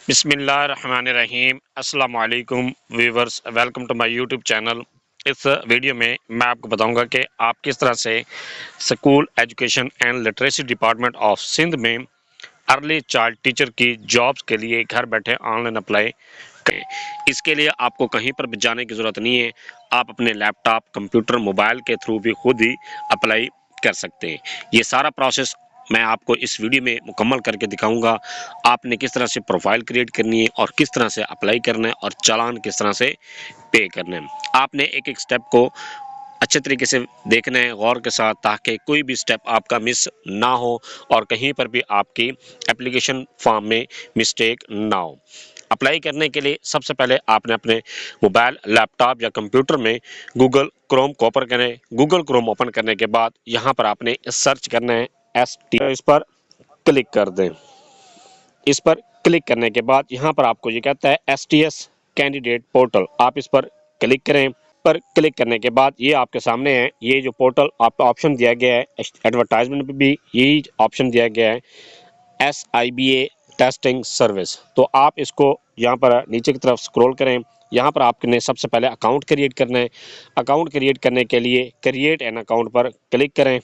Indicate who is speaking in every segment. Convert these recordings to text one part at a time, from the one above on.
Speaker 1: बिस्मिल्लाहिर्रहमानिर्रहीम अस्सलाम वालेकुम viewers, welcome to my YouTube channel. इस वीडियो में मैं आपको बताऊंगा कि आप किस तरह से school education and literacy department of Sindh में अर्ली चाइल्ड टीचर की जॉब्स के लिए घर बैठे ऑनलाइन अप्लाई करें। इसके लिए आपको कहीं पर भी जाने की ज़रूरत नहीं है। आप अपने लैपटॉप, कंप्यूटर, मोबाइल के थ्रू भी खुद ही अप्लाई कर सकते हैं। ये सारा प्रोसेस मैं आपको इस वीडियो में मुकम्मल करके दिखाऊंगा। आपने किस तरह से प्रोफाइल क्रिएट करनी है और किस तरह से अप्लाई करना है और चालान किस तरह से पे करना है। आपने एक एक स्टेप को अच्छे तरीके से देखना है गौर के साथ, ताकि कोई भी स्टेप आपका मिस ना हो और कहीं पर भी आपकी एप्लीकेशन फॉर्म में मिस्टेक ना हो। अप्लाई करने के लिए सबसे पहले आपने अपने मोबाइल, लैपटॉप या कंप्यूटर में गूगल क्रोम को ओपन करें। गूगल क्रोम ओपन करने के बाद यहाँ पर आपने सर्च करना है इस पर क्लिक कर दें। इस पर क्लिक करने के बाद यहाँ पर आपको ये कहता है STS कैंडिडेट पोर्टल, आप इस पर क्लिक करें। पर क्लिक करने के बाद ये आपके सामने है, ये जो पोर्टल आपका ऑप्शन दिया गया है, एडवर्टाइजमेंट में भी यही ऑप्शन दिया गया है, SIBA टेस्टिंग सर्विस। तो आप इसको यहाँ पर नीचे की तरफ स्क्रॉल करें। यहाँ पर आपने सबसे पहले अकाउंट क्रिएट करना है। अकाउंट क्रिएट करने के लिए क्रिएट एन अकाउंट पर क्लिक करें।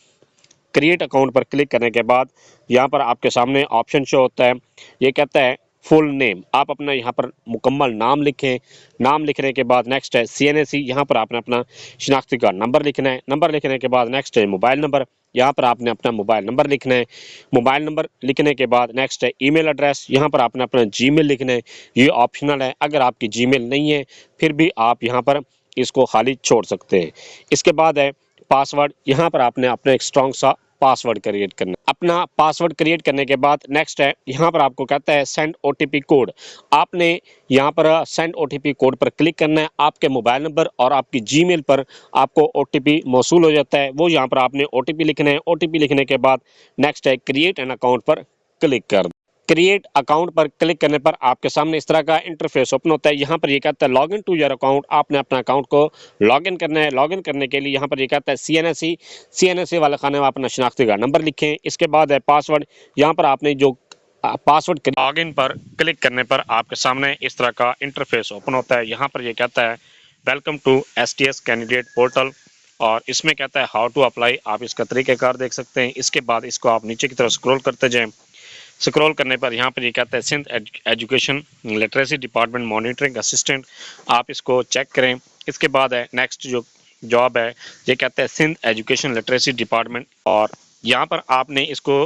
Speaker 1: क्रिएट अकाउंट पर क्लिक करने के बाद यहाँ पर आपके सामने ऑप्शन शो होता है, ये कहता है फुल नेम। आप अपना यहाँ पर मुकम्मल नाम लिखें। नाम लिखने के बाद नेक्स्ट है CNAC, यहाँ पर आपने अपना शिनाख्ती कार्ड नंबर लिखना है। नंबर लिखने के बाद नेक्स्ट है मोबाइल नंबर, यहाँ पर आपने अपना मोबाइल नंबर लिखना है। मोबाइल नंबर लिखने के बाद नेक्स्ट है ईमेल एड्रेस, यहाँ पर आपने अपना जीमेल लिखना है। ये ऑप्शनल है, अगर आपकी जीमेल नहीं है फिर भी आप यहाँ पर इसको खाली छोड़ सकते हैं। इसके बाद है पासवर्ड, यहाँ पर आपने अपना एक स्ट्रॉन्ग सा पासवर्ड क्रिएट करना। अपना पासवर्ड क्रिएट करने के बाद नेक्स्ट है, यहाँ पर आपको कहता है सेंड OTP कोड। आपने यहाँ पर सेंड OTP कोड पर क्लिक करना है। आपके मोबाइल नंबर और आपकी जीमेल पर आपको OTP मौसूल हो जाता है, वो यहाँ पर आपने OTP लिखना है। OTP लिखने के बाद नेक्स्ट है क्रिएट एन अकाउंट पर क्लिक कर। क्रिएट अकाउंट पर क्लिक करने पर आपके सामने इस तरह का इंटरफेस ओपन होता है। यहाँ पर ये कहता है log in to your account, आपने अपना अकाउंट को लॉग इन करना है। लॉग इन करने के लिए यहाँ पर ये कहता है CNAC वाले खाने में अपना शनाख्ती कार्ड नंबर लिखें। इसके बाद है पासवर्ड, यहाँ पर आपने जो पासवर्ड लॉग इन पर क्लिक करने पर आपके सामने इस तरह का इंटरफेस ओपन होता है। यहाँ पर ये कहता है welcome to STS candidate portal और इसमें कहता है हाउ टू अप्लाई। आप इसका तरीक़ाकार देख सकते हैं। इसके बाद इसको आप नीचे की तरफ स्क्रॉल करते जाएं। स्क्रॉल करने पर यहाँ पर ये कहता है Sindh education literacy department monitoring assistant, आप इसको चेक करें। इसके बाद है नेक्स्ट जो जॉब है, ये कहता है सिंध एजुकेशन लिटरेसी डिपार्टमेंट और यहाँ पर आपने इसको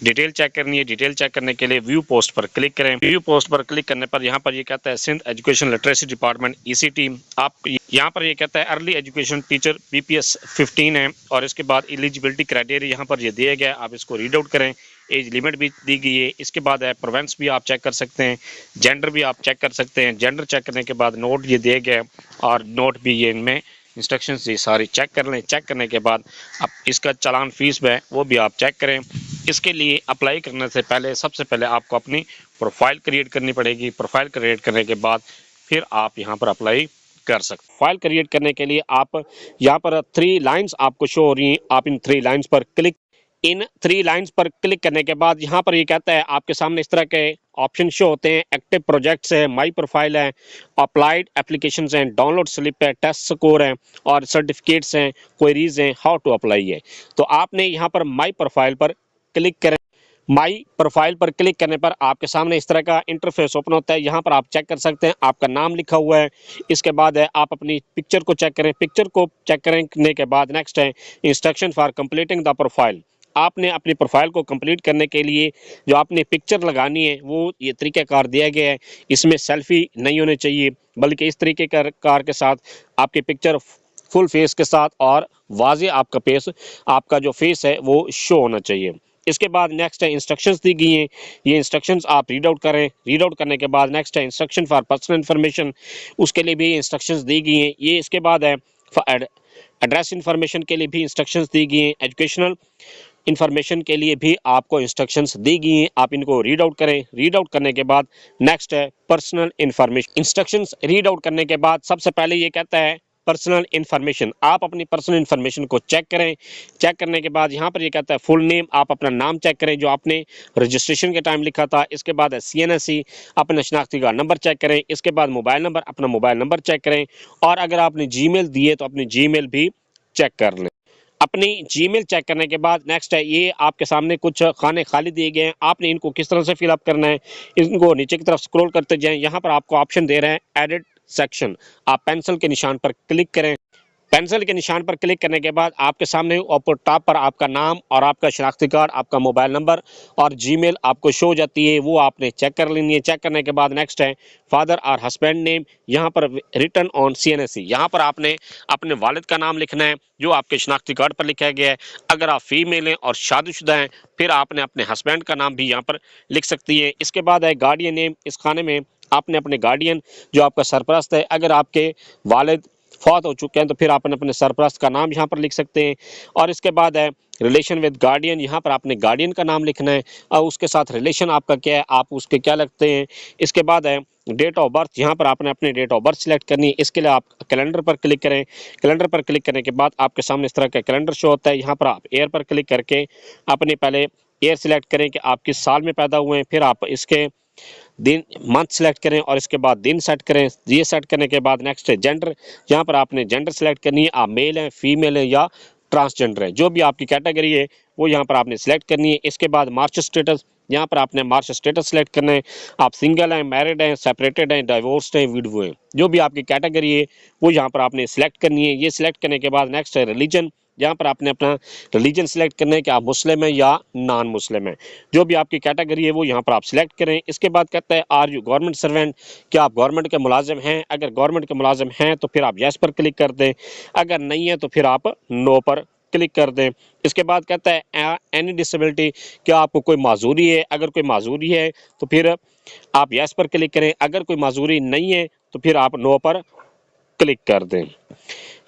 Speaker 1: डिटेल चेक करनी है। डिटेल चेक करने के लिए व्यू पोस्ट पर क्लिक करें। व्यू पोस्ट पर क्लिक करने पर यहाँ पर ये कहता है Sindh education literacy department ECT। आप यहाँ पर ये कहता है अर्ली एजुकेशन टीचर BPS 15 है और इसके बाद एलिजिबिलिटी क्राइटेरिया यहाँ पर ये दिया गया है, आप इसको रीड आउट करें। एज लिमिट भी दी गई है। इसके बाद है प्रोवेंस भी आप चेक कर सकते हैं, जेंडर भी आप चेक कर सकते हैं। जेंडर चेक करने के बाद नोट ये दिए गए और नोट भी ये इनमें इंस्ट्रक्शंस ये सारी चेक कर लें। चेक करने के बाद अब इसका चालान फीस है वो भी आप चेक करें। इसके लिए अप्लाई करने से पहले सबसे पहले आपको अपनी प्रोफाइल क्रिएट करनी पड़ेगी। प्रोफाइल क्रिएट करने के बाद फिर आप यहाँ पर अप्लाई कर सकते। फाइल क्रिएट करने के लिए आप यहाँ पर 3 लाइन्स आपको शो हो रही हैं, आप इन 3 लाइन्स पर क्लिक। इन 3 लाइन्स पर क्लिक करने के बाद यहाँ पर ये कहता है आपके सामने इस तरह के ऑप्शन शो होते हैं, एक्टिव प्रोजेक्ट्स है, माई प्रोफाइल है, अप्लाइड एप्लीकेशंस हैं, डाउनलोड स्लिप है, टेस्ट स्कोर है और सर्टिफिकेट्स हैं, क्वेरीज हैं, हाउ टू अप्लाई है। तो आपने यहाँ पर माई प्रोफाइल पर क्लिक करें। माई प्रोफाइल पर क्लिक करने पर आपके सामने इस तरह का इंटरफेस ओपन होता है। यहाँ पर आप चेक कर सकते हैं, आपका नाम लिखा हुआ है। इसके बाद है आप अपनी पिक्चर को चेक करें। पिक्चर को चेक करने के बाद नेक्स्ट है instruction for completing the profile. आपने अपनी प्रोफाइल को कंप्लीट करने के लिए जो आपने पिक्चर लगानी है वो ये तरीक़ाकार दिया गया है। इसमें सेल्फी नहीं होने चाहिए, बल्कि इस तरीके कार के साथ आपकी पिक्चर फुल फेस के साथ और वाज़े आपका जो फेस है वो शो होना चाहिए। इसके बाद नेक्स्ट है इंस्ट्रक्शंस दी गई हैं, ये इंस्ट्रक्शंस आप रीड आउट करें। रीड आउट करने के बाद नेक्स्ट है इंस्ट्रक्शन फॉर पर्सनल इन्फॉर्मेशन, उसके लिए भी इंस्ट्रक्शंस दी गई हैं। ये इसके बाद है एड्रेस इन्फॉर्मेशन के लिए भी इंस्ट्रक्शंस दी गई हैं। एजुकेशनल इन्फॉर्मेशन के लिए भी आपको इंस्ट्रक्शंस दी गई हैं, आप इनको रीड आउट करें। रीड आउट करने के बाद नेक्स्ट है personal information. Instructions read out करने के बाद सबसे पहले ये कहता है पर्सनल इन्फॉर्मेशन, आप अपनी पर्सनल इन्फॉर्मेशन को चेक करें। चेक करने के बाद यहाँ पर ये कहता है फुल नेम, आप अपना नाम चेक करें जो आपने रजिस्ट्रेशन के टाइम लिखा था। इसके बाद है CNSE, अपना शनाख्ती कार्ड नंबर चेक करें। इसके बाद मोबाइल नंबर, अपना मोबाइल नंबर चेक करें। और अगर आपने जीमेल दिए तो अपनी जीमेल भी चेक कर लें। अपनी जीमेल चेक करने के बाद नेक्स्ट है, ये आपके सामने कुछ खाने खाली दिए गए हैं, आपने इनको किस तरह से फिलअप करना है। इनको नीचे की तरफ स्क्रॉल करते जाएं, यहाँ पर आपको ऑप्शन दे रहे हैं एडिट सेक्शन, आप पेंसिल के निशान पर क्लिक करें। पेंसिल के निशान पर क्लिक करने के बाद आपके सामने ऊपर टॉप पर आपका नाम और आपका शनाख्ती कार्ड, आपका मोबाइल नंबर और जीमेल आपको शो हो जाती है, वो आपने चेक कर लेनी है। चेक करने के बाद नेक्स्ट है फादर और हस्बैंड नेम, यहाँ पर रिटर्न ऑन CNSE, यहाँ पर आपने अपने वालिद का नाम लिखना है जो आपके शनाख्ती कार्ड पर लिखा गया है। अगर आप फीमेल हैं और शादीशुदा हैं फिर आपने अपने हस्बैंड का नाम भी यहाँ पर लिख सकती है। इसके बाद है गार्डियन नेम, इस खाने में आपने अपने गार्डियन जो आपका सरपरस्त है, अगर आपके वालिद फौत हो चुके हैं तो फिर आप अपने सरपरस्त का नाम यहाँ पर लिख सकते हैं। और इसके बाद है रिलेशन विद गार्डियन, यहाँ पर आपने गार्डियन का नाम लिखना है और उसके साथ रिलेशन आपका क्या है, आप उसके क्या लगते हैं। इसके बाद है डेट ऑफ बर्थ, यहाँ पर आपने अपनी डेट ऑफ बर्थ सिलेक्ट करनी है। इसके लिए आप कैलेंडर पर क्लिक करें। कैलेंडर पर क्लिक करने के बाद आपके सामने इस तरह का कैलेंडर शो होता है। यहाँ पर आप एयर पर क्लिक करके अपने पहले ईयर सिलेक्ट करें कि आप किस साल में पैदा हुए हैं, फिर आप इसके दिन मंथ सेलेक्ट करें और इसके बाद दिन सेट करें। ये सेट करने के बाद नेक्स्ट है जेंडर, यहाँ पर आपने जेंडर सेलेक्ट करनी है, आप मेल हैं, फीमेल हैं या ट्रांसजेंडर है, जो भी आपकी कैटेगरी है वो यहाँ पर आपने सेलेक्ट करनी है। इसके बाद मार्च स्टेटस, यहाँ पर आपने मार्च स्टेटस सेलेक्ट करना है, आप सिंगल हैं, मैरिड हैं, सेपरेटेड हैं, डाइवोर्स्ड हैं, विडो हैं, जो भी आपकी कैटेगरी है वो यहाँ पर आपने सेलेक्ट करनी है। ये सिलेक्ट करने के बाद नेक्स्ट है रिलीजन, यहाँ पर आपने अपना रिलीजन सेलेक्ट करना है कि आप मुस्लिम हैं या नॉन मुस्लिम हैं, जो भी आपकी कैटेगरी है वो यहाँ पर आप सिलेक्ट करें। इसके बाद कहता है आर यू गवर्नमेंट सर्वेंट, क्या आप गवर्नमेंट के मुलाजिम हैं, अगर गवर्नमेंट के मुलाजिम हैं तो फिर आप यस पर क्लिक कर दें, अगर नहीं है तो फिर आप नो पर क्लिक कर दें। इसके बाद कहता है एनी डिसेबिलिटी, क्या आपको कोई माजूरी है, अगर कोई माजूरी है तो फिर आप यस पर क्लिक करें, अगर कोई माजूरी नहीं है तो फिर आप नो पर क्लिक कर दें।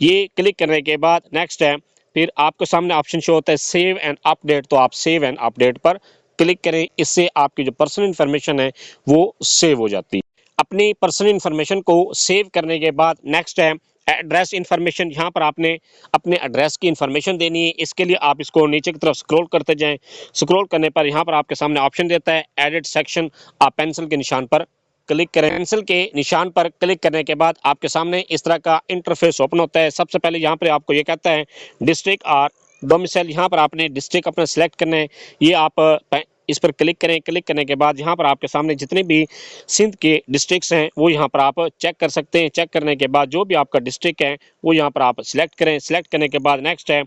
Speaker 1: ये क्लिक करने के बाद नेक्स्ट है, फिर आपके सामने ऑप्शन शो होता है सेव एंड अपडेट, तो आप सेव एंड अपडेट पर क्लिक करें। इससे आपकी जो पर्सनल इन्फॉर्मेशन है वो सेव हो जाती है। अपनी पर्सनल इन्फॉर्मेशन को सेव करने के बाद नेक्स्ट है एड्रेस इन्फॉर्मेशन, यहाँ पर आपने अपने एड्रेस की इन्फॉर्मेशन देनी है। इसके लिए आप इसको नीचे की तरफ स्क्रॉल करते जाएं। स्क्रॉल करने पर यहाँ पर आपके सामने ऑप्शन देता है एडिट सेक्शन, आप पेंसिल के निशान पर क्लिक करें। पेंसिल के निशान पर क्लिक करने के बाद आपके सामने इस तरह का इंटरफेस ओपन होता है। सबसे पहले यहाँ पर आपको ये कहता है डिस्ट्रिक्ट और डोमिसाइल, यहाँ पर आपने डिस्ट्रिक्ट अपना सेलेक्ट करना है। ये आप इस पर क्लिक करें। क्लिक करने के बाद यहाँ पर आपके सामने जितने भी सिंध के डिस्ट्रिक्ट्स हैं वो यहाँ पर आप चेक कर सकते हैं। चेक करने के बाद जो भी आपका डिस्ट्रिक्ट है वो यहाँ पर आप सिलेक्ट करें। सिलेक्ट करने के बाद नेक्स्ट है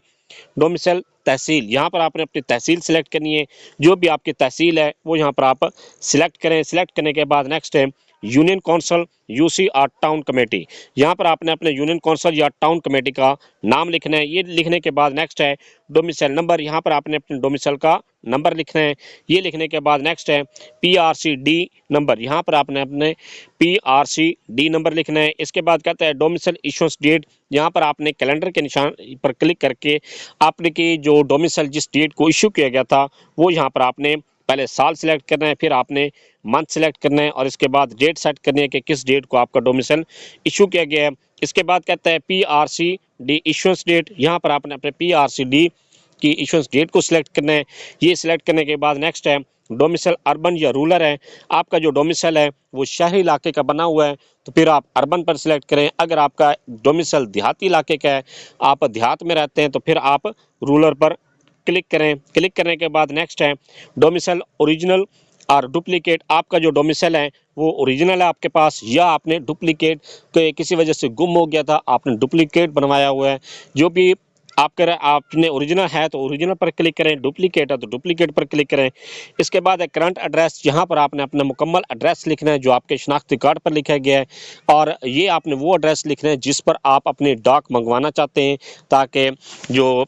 Speaker 1: डोमिसाइल तहसील, यहाँ पर आपने अपनी तहसील सेलेक्ट करनी है, जो भी आपकी तहसील है वो यहाँ पर आप सिलेक्ट करें। सिलेक्ट करने के बाद नेक्स्ट है यूनियन काउंसिल, यूसी और टाउन कमेटी, यहाँ पर आपने अपने यूनियन काउंसिल या टाउन कमेटी का नाम लिखना है। ये लिखने के बाद नेक्स्ट है डोमिसाइल नंबर, यहाँ पर आपने अपने डोमिसाइल का नंबर लिखना है। ये लिखने के बाद नेक्स्ट है PRCD नंबर, यहाँ पर आपने अपने PRCD नंबर लिखना है। इसके बाद कहता है डोमिसाइल इशुएंस डेट, यहाँ पर आपने कैलेंडर के निशान पर क्लिक करके आपने की जो डोमिसाइल जिस डेट को इशू किया गया था वो यहाँ पर आपने पहले साल सिलेक्ट करना है, फिर आपने मंथ सेलेक्ट करना है और इसके बाद डेट सेट करनी है कि किस डेट को आपका डोमिसाइल इशू किया गया है। इसके बाद कहता है PRCD इशुएंस डेट, यहाँ पर आपने अपने PRCD की इशुएंस डेट को सिलेक्ट करना है। ये सिलेक्ट करने के बाद नेक्स्ट है डोमिसाइल अर्बन या रूरल है, आपका जो डोमिसाइल है वो शहरी इलाके का बना हुआ है तो फिर आप अर्बन पर सिलेक्ट करें। अगर आपका डोमिसाइल देहाती इलाके का है, आप देहात में रहते हैं तो फिर आप रूरल पर क्लिक करें। क्लिक करने के बाद नेक्स्ट है डोमिसाइल ओरिजिनल और डुप्लीकेट, आपका जो डोमिसाइल है वो ओरिजिनल है आपके पास या आपने डुप्लीकेट किसी वजह से गुम हो गया था, आपने डुप्लीकेट बनवाया हुआ है। जो भी आपने ओरिजिनल है तो ओरिजिनल पर क्लिक करें, डुप्लीकेट है तो डुप्लीकेट पर क्लिक करें। इसके बाद है करंट एड्रेस, यहाँ पर आपने अपना मुकम्मल एड्रेस लिखना है जो आपके शनाख्ती कार्ड पर लिखा गया है और ये आपने वो एड्रेस लिखना है जिस पर आप अपने डाक मंगवाना चाहते हैं, ताकि जो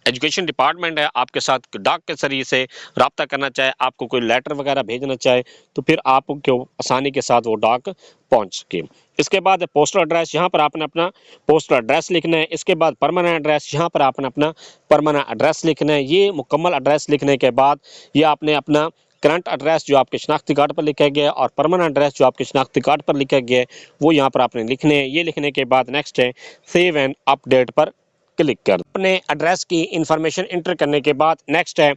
Speaker 1: एजुकेशन डिपार्टमेंट है आपके साथ डाक के जरिए से रब्ता करना चाहे, आपको कोई लेटर वगैरह भेजना चाहे तो फिर आपको आसानी के साथ वो डाक पहुंच सके। इसके बाद पोस्टल एड्रेस, यहाँ पर आपने अपना पोस्टल एड्रेस लिखना है। इसके बाद परमानेंट एड्रेस, यहाँ पर आपने अपना परमानेंट एड्रेस लिखना है। ये मुकम्मल एड्रेस लिखने के बाद ये आपने अपना करंट एड्रेस जो आपके शनाख्ती कार्ड पर लिखा गया है और परमानेंट एड्रेस जो आपके शनाख्ती कार्ड पर लिखा गया है वो यहाँ पर आपने लिखने हैं। ये लिखने के बाद नेक्स्ट है सेव एंड अपडेट पर क्लिक कर अपने एड्रेस की इंफॉर्मेशन इंटर करने के बाद नेक्स्ट है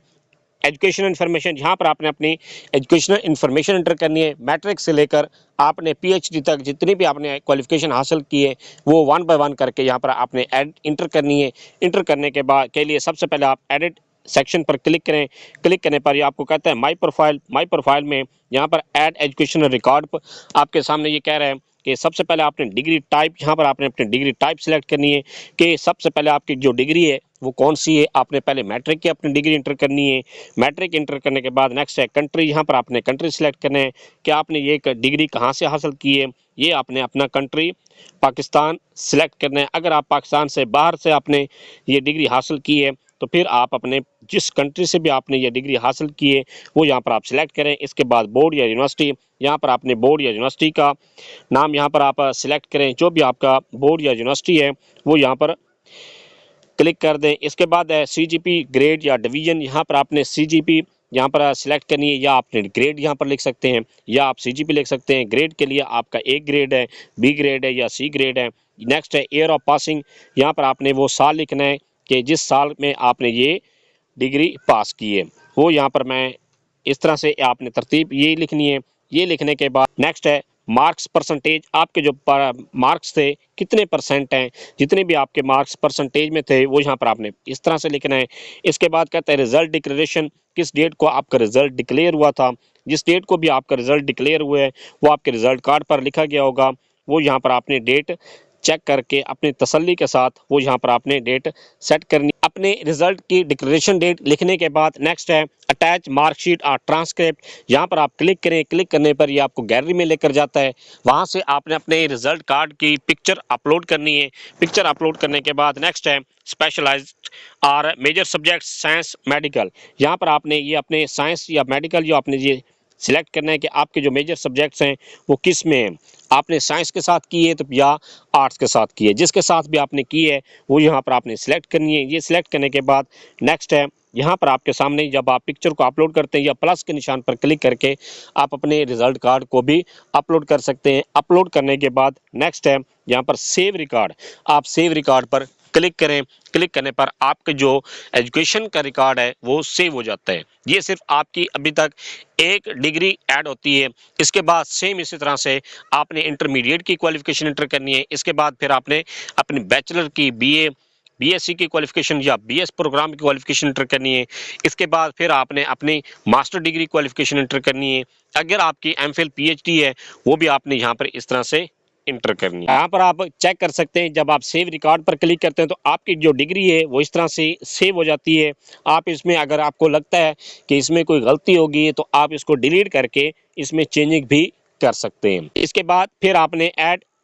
Speaker 1: एजुकेशनल इन्फॉर्मेशन। यहाँ पर आपने अपनी एजुकेशनल इन्फॉर्मेशन इंटर करनी है। मैट्रिक से लेकर आपने पीएचडी तक जितनी भी आपने क्वालिफिकेशन हासिल की है वो वन बाय वन करके यहाँ पर आपने इंटर करनी है। इंटर करने के बाद के लिए सबसे पहले आप एडिट सेक्शन पर क्लिक करें। क्लिक करने पर ये आपको कहता है माई प्रोफाइल में यहाँ पर ऐड एजुकेशनल रिकॉर्ड आपके सामने ये कह रहा है कि सबसे पहले आपने डिग्री टाइप, यहाँ पर आपने अपनी डिग्री टाइप सेलेक्ट करनी है कि सबसे पहले आपकी जो डिग्री है वो कौन सी है। आपने पहले मैट्रिक की अपनी डिग्री इंटर करनी है। मैट्रिक इंटर करने के बाद नेक्स्ट है कंट्री, यहाँ पर आपने कंट्री सेलेक्ट करना है कि आपने ये डिग्री कहाँ से हासिल की है। ये आपने अपना कंट्री पाकिस्तान सेलेक्ट करना है। अगर आप पाकिस्तान से बाहर से आपने ये डिग्री हासिल की है तो फिर आप अपने जिस कंट्री से भी आपने ये डिग्री हासिल की है वो यहाँ पर आप सिलेक्ट करें। इसके बाद बोर्ड या यूनिवर्सिटी, यहाँ पर आपने बोर्ड या यूनिवर्सिटी का नाम यहाँ पर आप सिलेक्ट करें। जो भी आपका बोर्ड या यूनिवर्सिटी है वो यहाँ पर क्लिक कर दें। इसके बाद है सीजीपी ग्रेड या डिवीजन, यहाँ पर आपने सीजीपी यहाँ पर सिलेक्ट करनी है या आपने ग्रेड यहाँ पर लिख सकते हैं या आप सीजीपी लिख सकते हैं। ग्रेड के लिए आपका ए ग्रेड है, बी ग्रेड है या सी ग्रेड है। नेक्स्ट है ईयर ऑफ पासिंग, यहाँ पर आपने वो साल लिखना है कि जिस साल में आपने ये डिग्री पास की है वो यहाँ पर मैं इस तरह से आपने तरतीब ये लिखनी है। ये लिखने के बाद नेक्स्ट है मार्क्स परसेंटेज, आपके जो मार्क्स थे कितने परसेंट हैं, जितने भी आपके मार्क्स परसेंटेज में थे वो यहाँ पर आपने इस तरह से लिखना है। इसके बाद कहता है रिजल्ट डिक्लेरेशन, किस डेट को आपका रिजल्ट डिक्लेयर हुआ था। जिस डेट को भी आपका रिजल्ट डिक्लेयर हुआ है वो आपके रिजल्ट कार्ड पर लिखा गया होगा। वो यहाँ पर आपने डेट चेक करके अपनी तसल्ली के साथ वो यहाँ पर आपने डेट सेट करनी। अपने रिजल्ट की डिक्लेरेशन डेट लिखने के बाद नेक्स्ट है अटैच मार्कशीट और ट्रांसक्रिप्ट, यहाँ पर आप क्लिक करें। क्लिक करने पर ये आपको गैलरी में लेकर जाता है। वहाँ से आपने अपने रिजल्ट कार्ड की पिक्चर अपलोड करनी है। पिक्चर अपलोड करने के बाद नेक्स्ट है स्पेशलाइज्ड और मेजर सब्जेक्ट साइंस मेडिकल, यहाँ पर आपने ये अपने साइंस या मेडिकल जो आपने ये सिलेक्ट करना है कि आपके जो मेजर सब्जेक्ट्स हैं वो किस में हैं। आपने साइंस के साथ की है तो या आर्ट्स के साथ की है, जिसके साथ भी आपने की है वो यहाँ पर आपने सिलेक्ट करनी है। ये सिलेक्ट करने के बाद नेक्स्ट है यहाँ पर आपके सामने जब आप पिक्चर को अपलोड करते हैं या प्लस के निशान पर क्लिक करके आप अपने रिजल्ट कार्ड को भी अपलोड कर सकते हैं। अपलोड करने के बाद नेक्स्ट है यहाँ पर सेव रिकॉर्ड, आप सेव रिकॉर्ड पर क्लिक करें। क्लिक करने पर आपके जो एजुकेशन का रिकॉर्ड है वो सेव हो जाता है। ये सिर्फ आपकी अभी तक एक डिग्री ऐड होती है। इसके बाद सेम इसी तरह से आपने इंटरमीडिएट की क्वालिफिकेशन इंटर करनी है। इसके बाद फिर आपने अपनी बैचलर की बीए बीएससी की क्वालिफिकेशन या बीएस प्रोग्राम की क्वालिफिकेशन इंटर करनी है। इसके बाद फिर आपने अपनी मास्टर डिग्री क्वालिफिकेशन इंटर करनी है। अगर आपकी एमफिल पीएचडी है वो भी आपने यहाँ पर इस तरह से इंटर करनी है। यहाँ पर आप चेक कर सकते हैं जब आप सेव रिकॉर्ड पर क्लिक करते हैं तो आपकी जो डिग्री है वो इस तरह से सेव हो जाती है। आप इसमें अगर आपको लगता है कि इसमें कोई गलती होगी तो आप इसको डिलीट करके इसमें चेंजिंग भी कर सकते हैं। इसके बाद फिर आपने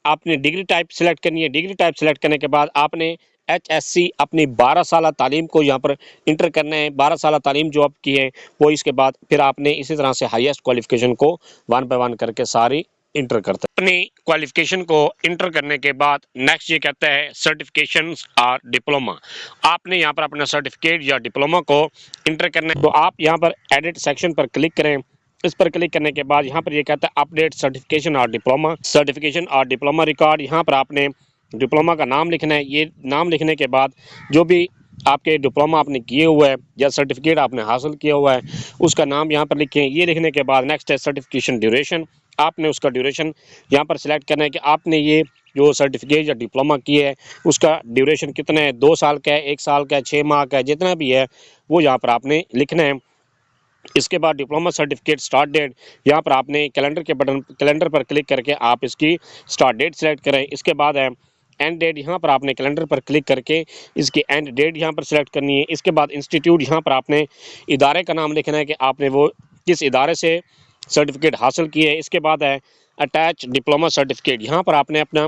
Speaker 1: आपने डिग्री टाइप सेलेक्ट करनी है। डिग्री टाइप सेलेक्ट करने के बाद आपने HSC अपनी 12 साल तालीम को यहाँ पर इंटर करना है। 12 साल तालीम जो आपकी है वो इसके बाद फिर आपने इसी तरह से हाईएस्ट क्वालिफिकेशन को वन बाय वन करके सारी इंटर करते हैं। अपनी क्वालिफिकेशन को इंटर करने के बाद नेक्स्ट ये कहता है सर्टिफिकेशंस और डिप्लोमा, आपने यहाँ पर अपना सर्टिफिकेट या डिप्लोमा को इंटर करना है। तो आप यहाँ पर एडिट सेक्शन पर क्लिक करें। इस पर क्लिक करने के बाद यहाँ पर ये कहता है अपडेट सर्टिफिकेशन और डिप्लोमा रिकॉर्ड, यहाँ पर आपने डिप्लोमा का नाम लिखना है। ये नाम लिखने के बाद जो भी आपके डिप्लोमा आपने किए हुआ है या सर्टिफिकेट आपने हासिल किया हुआ है उसका नाम यहाँ पर लिखें। ये लिखने के बाद नेक्स्ट है सर्टिफिकेशन ड्यूरेशन, आपने उसका ड्यूरेशन यहाँ पर सिलेक्ट करना है कि आपने ये जो सर्टिफिकेट या डिप्लोमा किया है उसका ड्यूरेशन कितना है, 2 साल का है, 1 साल का है, 6 माह का है, जितना भी है वो यहाँ पर आपने लिखना है। इसके बाद डिप्लोमा सर्टिफिकेट स्टार्ट डेट, यहाँ पर आपने कैलेंडर पर क्लिक करके आप इसकी स्टार्ट डेट सेलेक्ट करें। इसके बाद है एंड डेट, यहाँ पर आपने कैलेंडर पर क्लिक करके इसकी एंड डेट यहाँ पर सेलेक्ट करनी है। इसके बाद इंस्टीट्यूट, यहाँ पर आपने इदारे का नाम लिखना है कि आपने वो किस इदारे से सर्टिफिकेट हासिल किए है। इसके बाद है अटैच डिप्लोमा सर्टिफिकेट, यहाँ पर आपने अपना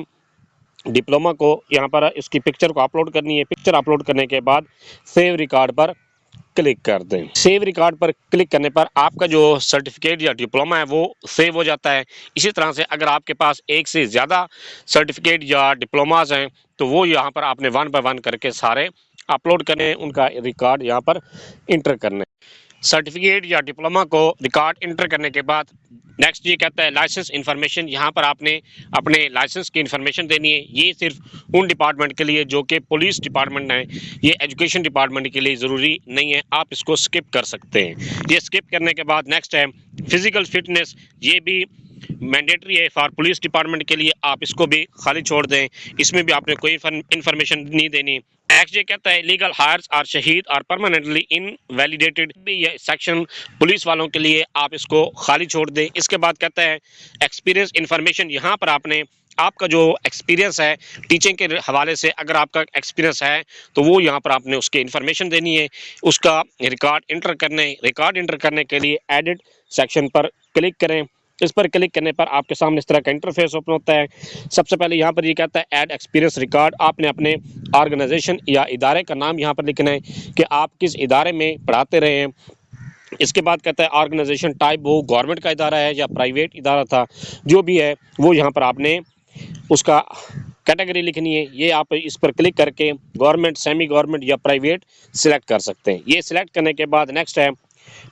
Speaker 1: डिप्लोमा को यहाँ पर इसकी पिक्चर को अपलोड करनी है। पिक्चर अपलोड करने के बाद सेव रिकॉर्ड पर क्लिक कर दें। सेव रिकॉर्ड पर क्लिक करने पर आपका जो सर्टिफिकेट या डिप्लोमा है वो सेव हो जाता है। इसी तरह से अगर आपके पास एक से ज़्यादा सर्टिफिकेट या डिप्लोमास हैं तो वो यहाँ पर आपने वन बाय वन करके सारे अपलोड करने, उनका रिकॉर्ड यहाँ पर इंटर करने। सर्टिफिकेट या डिप्लोमा को रिकॉर्ड इंटर करने के बाद नेक्स्ट ये कहता है लाइसेंस इन्फॉर्मेशन। यहाँ पर आपने अपने लाइसेंस की इन्फॉर्मेशन देनी है। ये सिर्फ उन डिपार्टमेंट के लिए जो कि पुलिस डिपार्टमेंट है, ये एजुकेशन डिपार्टमेंट के लिए ज़रूरी नहीं है, आप इसको स्किप कर सकते हैं। ये स्किप करने के बाद नेक्स्ट है फिजिकल फिटनेस। ये भी मैंडेटरी है फॉर पुलिस डिपार्टमेंट के लिए, आप इसको भी खाली छोड़ दें, इसमें भी आपने कोई इन्फॉर्मेशन नहीं देनी। नेक्स्ट ये कहता है लीगल हायर्स और शहीद और परमानेंटली इनवैलिडेटेड भी ये सेक्शन पुलिस वालों के लिए, आप इसको खाली छोड़ दें। इसके बाद कहता है एक्सपीरियंस इन्फॉर्मेशन। यहाँ पर आपने आपका जो एक्सपीरियंस है टीचिंग के हवाले से, अगर आपका एक्सपीरियंस है तो वो यहाँ पर आपने उसकी इन्फॉर्मेशन देनी है, उसका रिकॉर्ड इंटर करने के लिए एडिट सेक्शन पर क्लिक करें। इस पर क्लिक करने पर आपके सामने इस तरह का इंटरफेस ओपन होता है। सबसे पहले यहाँ पर ये कहता है ऐड एक्सपीरियंस रिकॉर्ड। आपने अपने ऑर्गेनाइजेशन या इदारे का नाम यहाँ पर लिखना है कि आप किस इदारे में पढ़ाते रहे हैं। इसके बाद कहता है ऑर्गेनाइजेशन टाइप, वो गवर्नमेंट का इदारा है या प्राइवेट इदारा था, जो भी है वो यहाँ पर आपने उसका कैटेगरी लिखनी है। ये आप इस पर क्लिक करके गवर्नमेंट, सेमी गवर्नमेंट या प्राइवेट सिलेक्ट कर सकते हैं। ये सिलेक्ट करने के बाद नेक्स्ट है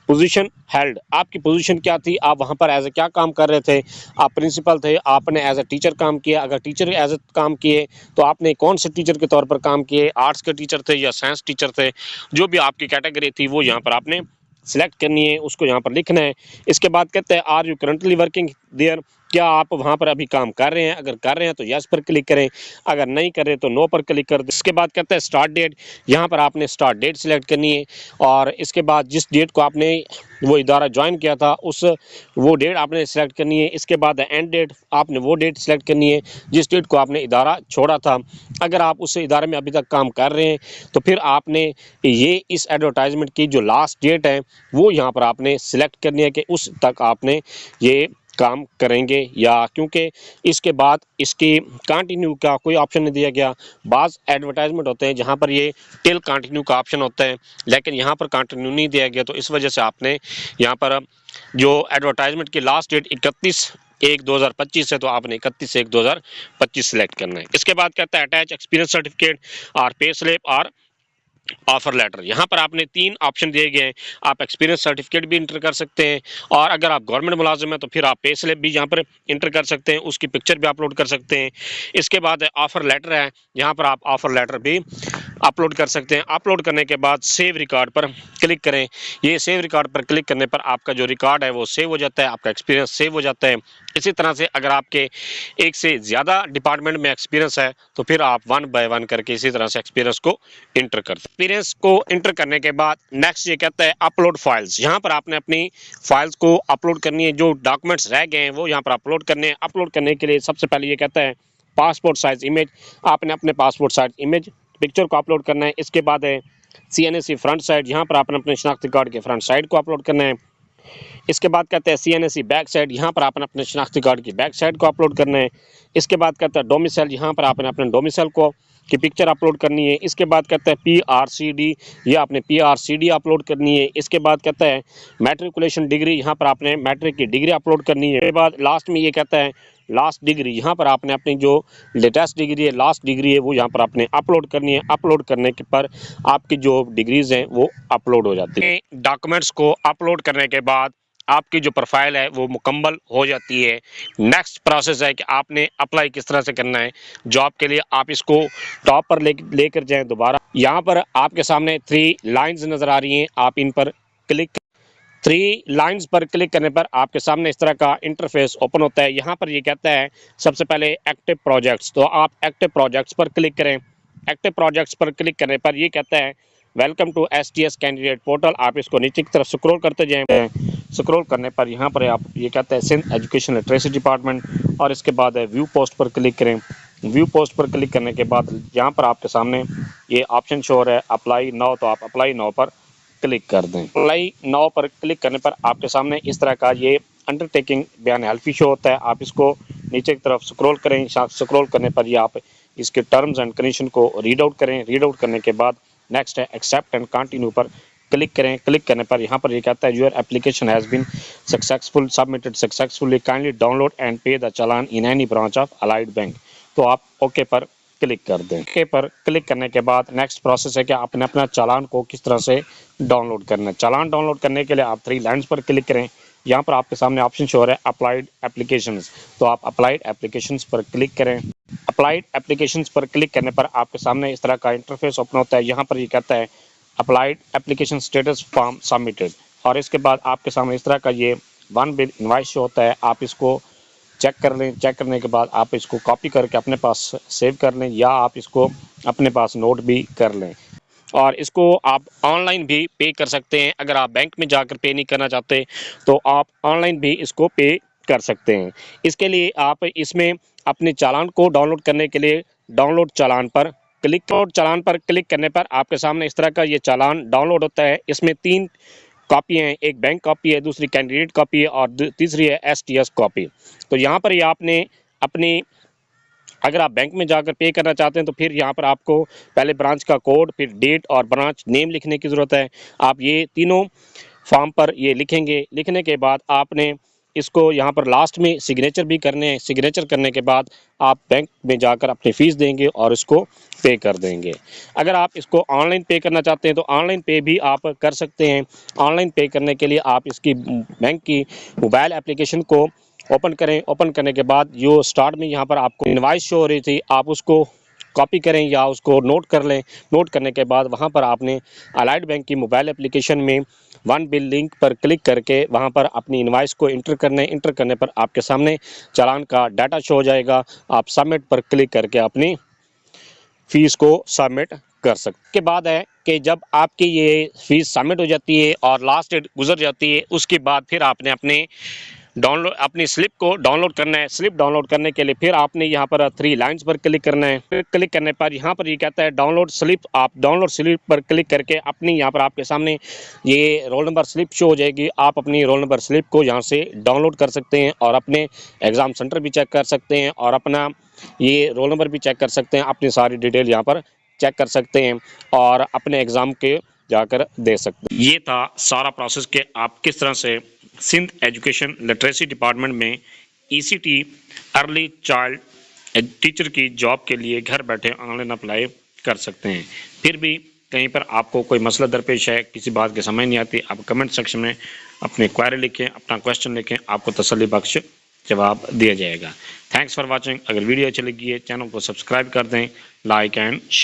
Speaker 1: पोजीशन हेल्ड। आपकी पोजीशन क्या थी, आप वहाँ पर एज ए क्या काम कर रहे थे, आप प्रिंसिपल थे, आपने एज ए टीचर काम किया, अगर टीचर एज ए काम किए तो आपने कौन से टीचर के तौर पर काम किए, आर्ट्स के टीचर थे या साइंस टीचर थे, जो भी आपकी कैटेगरी थी वो यहाँ पर आपने सिलेक्ट करनी है, उसको यहाँ पर लिखना है। इसके बाद कहते हैं are you currently working there, क्या आप वहाँ पर अभी काम कर रहे हैं, अगर कर रहे हैं तो यस पर क्लिक करें, अगर नहीं कर रहे तो नो पर क्लिक कर दें। इसके बाद कहते हैं स्टार्ट डेट, यहाँ पर आपने स्टार्ट डेट सिलेक्ट करनी है और इसके बाद जिस डेट को आपने वो इदारा ज्वाइन किया था वो डेट आपने सेलेक्ट करनी है। इसके बाद एंड डेट, आपने वो डेट सेलेक्ट करनी है जिस डेट को आपने इदारा छोड़ा था। अगर आप उस इदारे में अभी तक काम कर रहे हैं तो फिर आपने ये इस एडवर्टाइजमेंट की जो लास्ट डेट है वो यहाँ पर आपने सिलेक्ट करनी है कि उस तक आपने ये काम करेंगे, या क्योंकि इसके बाद इसकी कंटिन्यू का कोई ऑप्शन नहीं दिया गया। बाज़ एडवर्टाइजमेंट होते हैं जहां पर ये टिल कंटिन्यू का ऑप्शन होता है, लेकिन यहां पर कंटिन्यू नहीं दिया गया, तो इस वजह से आपने यहां पर जो एडवर्टाइजमेंट की लास्ट डेट 31/1/2025 है, तो आपने 31/1/2025 सिलेक्ट करना है। इसके बाद कहता है अटैच एक्सपीरियंस सर्टिफिकेट और पे स्लिप और ऑफर लेटर। यहाँ पर आपने 3 ऑप्शन दिए गए हैं, आप एक्सपीरियंस सर्टिफिकेट भी इंटर कर सकते हैं और अगर आप गवर्नमेंट मुलाजिम हैं तो फिर आप पे स्लिप भी यहाँ पर इंटर कर सकते हैं, उसकी पिक्चर भी अपलोड कर सकते हैं। इसके बाद ऑफर लेटर है, यहाँ पर आप ऑफर लेटर भी अपलोड कर सकते हैं। अपलोड करने के बाद सेव रिकॉर्ड पर क्लिक करें। ये सेव रिकॉर्ड पर क्लिक करने पर आपका जो रिकॉर्ड है वो सेव हो जाता है, आपका एक्सपीरियंस सेव हो जाता है। इसी तरह से अगर आपके एक से ज़्यादा डिपार्टमेंट में एक्सपीरियंस है तो फिर आप 1 बाय 1 करके इसी तरह से एक्सपीरियंस को इंटर करते हैं। एक्सपीरियंस को इंटर करने के बाद नेक्स्ट ये कहता है अपलोड फाइल्स। यहाँ पर आपने अपनी फाइल्स को अपलोड करनी है, जो डॉक्यूमेंट्स रह गए हैं वो यहाँ पर अपलोड करने हैं। अपलोड करने के लिए सबसे पहले ये कहता है पासपोर्ट साइज इमेज, आपने अपने पासपोर्ट साइज इमेज पिक्चर को अपलोड करना है। इसके बाद है CNSE फ्रंट साइड, यहाँ पर आपने अपने शनाख्ती कार्ड के फ्रंट साइड को अपलोड करना है। इसके बाद कहते हैं CNSE बैक साइड, यहाँ पर आपने अपने शनाख्ती कार्ड की बैक साइड को अपलोड करना है। इसके बाद कहता है डोमिसाइल, यहाँ पर आपने अपने डोमिसाइल को की पिक्चर अपलोड करनी है। इसके बाद कहता है PRCD, ये आपने PRCD अपलोड करनी है। इसके बाद कहता है मैट्रिकुलेशन डिग्री, यहाँ पर आपने मैट्रिक की डिग्री अपलोड करनी है। इसके बाद लास्ट में ये कहता है लास्ट डिग्री, यहाँ पर आपने अपनी जो लेटेस्ट डिग्री है, लास्ट डिग्री है, वो यहाँ पर आपने अपलोड करनी है। अपलोड करने के पर आपकी जो डिग्रीज हैं वो अपलोड हो जाती है। डॉक्यूमेंट्स को अपलोड करने के बाद आपकी जो प्रोफाइल है वो मुकम्मल हो जाती है। नेक्स्ट प्रोसेस है कि आपने अप्लाई किस तरह से करना है जॉब के लिए। आप इसको टॉप पर लेकर जाएं दोबारा। यहाँ पर आपके सामने 3 लाइंस नज़र आ रही हैं, आप इन पर क्लिक 3 लाइंस पर क्लिक करने पर आपके सामने इस तरह का इंटरफेस ओपन होता है। यहाँ पर ये कहता है सबसे पहले एक्टिव प्रोजेक्ट्स, तो आप एक्टिव प्रोजेक्ट्स पर क्लिक करें। एक्टिव प्रोजेक्ट्स पर क्लिक करने पर ये कहता है welcome to STS candidate portal. आप इसको नीचे की तरफ स्क्रॉल करते जाएं। स्क्रॉल करने पर यहाँ पर आप ये कहता है सिंध एजुकेशन लिटरेसी डिपार्टमेंट, और इसके बाद है व्यू पोस्ट पर क्लिक करें। व्यू पोस्ट पर क्लिक करने के बाद यहाँ पर आपके सामने ये ऑप्शन शो हो रहा है अप्लाई नाउ, तो आप अप्लाई नाउ पर क्लिक कर दें। अप्लाई नाउ पर क्लिक करने पर आपके सामने इस तरह का ये अंडरटेकिंग बयान हेल्फी शो होता है। आप इसको नीचे की तरफ स्क्रॉल करें। स्क्रॉल करने पर ये आप इसके टर्म्स एंड कंडीशन को रीड आउट करें। रीड आउट करने के बाद नेक्स्ट है एक्सेप्ट एंड कंटिन्यू पर क्लिक करें। क्लिक करने पर यहाँ पर ये कहता है your application has been successful submitted successfully, kindly download and pay the challan in any branch of Allied Bank, तो आप ओके पर क्लिक कर दें। ओके पर क्लिक करने के बाद नेक्स्ट प्रोसेस है कि आपने अपना चालान को किस तरह से डाउनलोड करना है। चालान डाउनलोड करने के लिए आप 3 लाइन्स पर क्लिक करें। यहाँ पर आपके सामने ऑप्शन शो हो रहा है अप्लाइड एप्लीकेशंस, तो आप अप्लाइड एप्लीकेशंस पर क्लिक करें। अप्लाइड एप्लीकेशंस पर क्लिक करने पर आपके सामने इस तरह का इंटरफेस ओपन होता है। यहाँ पर ये कहता है applied application status form submitted, और इसके बाद आपके सामने इस तरह का ये वन बिल इनवाइस शो होता है। आप इसको चेक कर लें। चेक करने के बाद आप इसको कॉपी करके अपने पास सेव कर लें, या आप इसको अपने पास नोट भी कर लें। और इसको आप ऑनलाइन भी पे कर सकते हैं। अगर आप बैंक में जाकर पे नहीं करना चाहते तो आप ऑनलाइन भी इसको पे कर सकते हैं। इसके लिए आप इसमें अपने चालान को डाउनलोड करने के लिए डाउनलोड चालान पर क्लिक करने पर आपके सामने इस तरह का ये चालान डाउनलोड होता है। इसमें 3 कॉपियाँ हैं, एक बैंक कॉपी है, दूसरी कैंडिडेट कॉपी है और तीसरी है STS कॉपी। तो यहाँ पर ये आपने अपनी, अगर आप बैंक में जाकर पे करना चाहते हैं तो फिर यहाँ पर आपको पहले ब्रांच का कोड, फिर डेट और ब्रांच नेम लिखने की ज़रूरत है। आप ये तीनों फॉर्म पर ये लिखेंगे। लिखने के बाद आपने इसको यहाँ पर लास्ट में सिग्नेचर भी करने हैं। सिग्नेचर करने के बाद आप बैंक में जाकर अपनी फ़ीस देंगे और इसको पे कर देंगे। अगर आप इसको ऑनलाइन पे करना चाहते हैं तो ऑनलाइन पे भी आप कर सकते हैं। ऑनलाइन पे करने के लिए आप इसकी बैंक की मोबाइल एप्लीकेशन को ओपन करें। ओपन करने के बाद जो स्टार्ट में यहाँ पर आपको इनवाइस शो हो रही थी, आप उसको कॉपी करें या उसको नोट कर लें। नोट करने के बाद वहाँ पर आपने अलाइड बैंक की मोबाइल एप्लीकेशन में वन बिल लिंक पर क्लिक करके वहाँ पर अपनी इनवाइस को इंटर करने। इंटर करने पर आपके सामने चालान का डाटा शो हो जाएगा। आप सबमिट पर क्लिक करके अपनी फ़ीस को सबमिट कर सकते। के बाद है कि जब आपकी ये फ़ीस सबमिट हो जाती है और लास्ट डेट गुजर जाती है, उसके बाद फिर आपने अपनी स्लिप को डाउनलोड करना है। स्लिप डाउनलोड करने के लिए फिर आपने यहाँ पर 3 लाइन्स पर क्लिक करना है। फिर क्लिक करने पर यहाँ पर ये कहता है डाउनलोड स्लिप। आप डाउनलोड स्लिप पर क्लिक करके अपनी, यहाँ पर आपके सामने ये रोल नंबर स्लिप शो हो जाएगी। आप अपनी रोल नंबर स्लिप को यहाँ से डाउनलोड कर सकते हैं और अपने एग्ज़ाम सेंटर भी चेक कर सकते हैं और अपना ये रोल नंबर भी चेक कर सकते हैं। अपनी सारी डिटेल यहाँ पर चेक कर सकते हैं और अपने एग्ज़ाम के जाकर दे सकते हैं। ये था सारा प्रोसेस कि आप किस तरह से सिंध एजुकेशन लिटरेसी डिपार्टमेंट में ECT अर्ली चाइल्ड टीचर की जॉब के लिए घर बैठे ऑनलाइन अप्लाई कर सकते हैं। फिर भी कहीं पर आपको कोई मसला दरपेश है, किसी बात की समझ नहीं आती, आप कमेंट सेक्शन में अपने क्वेरी लिखें, अपना क्वेश्चन लिखें, आपको तसल्ली बख्श जवाब दिया जाएगा। Thanks for watching. अगर वीडियो अच्छी लगी है चैनल को सब्सक्राइब कर दें, लाइक एंड शेयर।